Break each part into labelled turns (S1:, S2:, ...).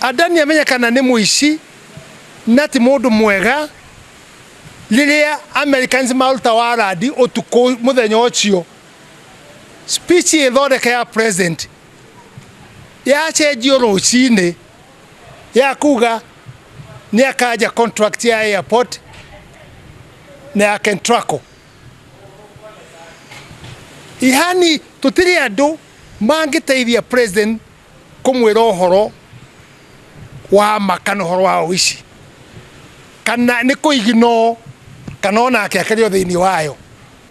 S1: Adani amenyekana ni muici na ti mundu mwega lilia Americans maruta waradi utuko muthenya ucio speech ithondeka ya president ya chenjio rucini ya kuga ni akaja contract ya airport na ya Kentraco ihani tutiri andu mangiteithia president kumwira uhoro wa makano horo wa wici kana ni kuigino kana ona akiakerio thiini wayo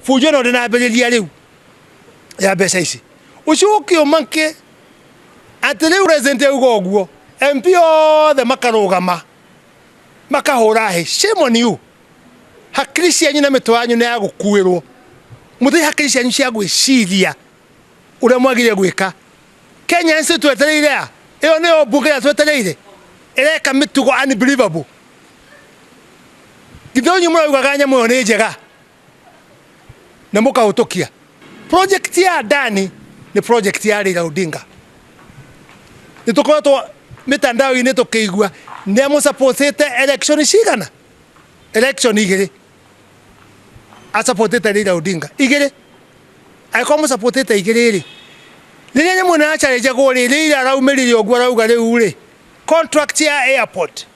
S1: fujo no ndinambiriria riu ya mbeca ici ucio manke atiri president ugo guo MP othe makarugama makahura he shame on you hakiri cianyu na mitwe yanyu ni ya gukuirwo muthi hakiri cianyu cia gwiciria uria mwagire gwika Kenya nsi twetereire iyo ni obunge ya twetereire ireka mitugo unbelievable githonyu muraugaga nyamu ni njega na mukahutukia project ya Dani ni project ya Raila Odinga nitukoretwo mitandao-ini tukigua ni amusupportete election cigana election igiri asupportete Raila Odinga igiri aiko amusupportete igiri ri niria nyamu na challenge gori Raila araumiririo ogwo arauga riu ri contract ya airport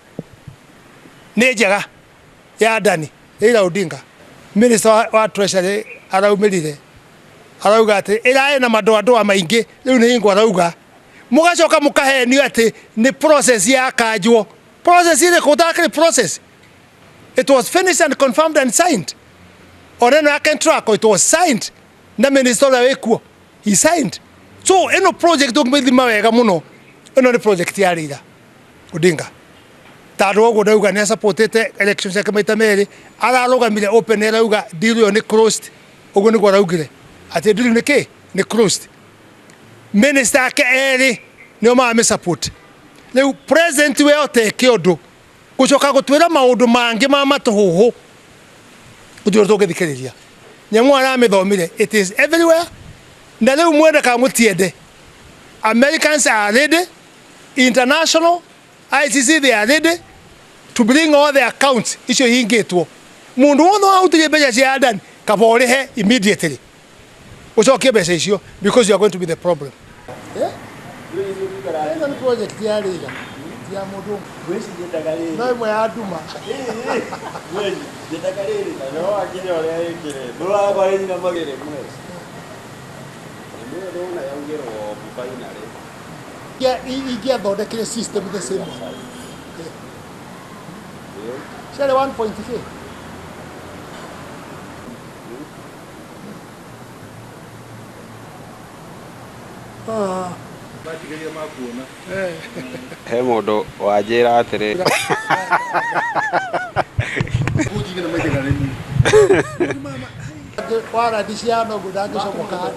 S1: ni njega ya Dani Raila Odinga minister wa treasury araumirire arauga ati irae na madoa maingi riu ni hingo arauga mugacoka mukahenio ati ni process ya kanjwo process ile kutakiri process it was finished and confirmed and signed oreno ya Kentraco it was signed na minister wa wekuo he signed so eno project ngumithima wega muno eno ni project ya Raila Odinga taro go dauga ni supportete elections ya kamaita meri ararugamire open arauga deal yo ni closed ugo ni gwaraugire ati deal ni ke ni closed minister ke eri ni oma ame support leu president we oteke odo gucoka gutwira maundu mangi ma matuhuhu udio tugithikiriria nyamu aramithomire it is everywhere na leu mwenda ka mutiende Americans are ready international ICC they are ready to bring all their accounts icio hingitwo mundu wothe autirie mbeca cia Adani kaborihe immediately ucokie mbeca icio because you are going to be the problem ino ni project ya Raila ya mundu weci jetagariri no imwe ya nduma weci jetagariri no akire oria yekire ndura bari na magere mwe ndio ndona yaungero bufainare ya thondekire system the same share 1.5 batigaria makuona he mundu wanjira atiri kujigana maitega nini mama wara diciano gudangisha mukadi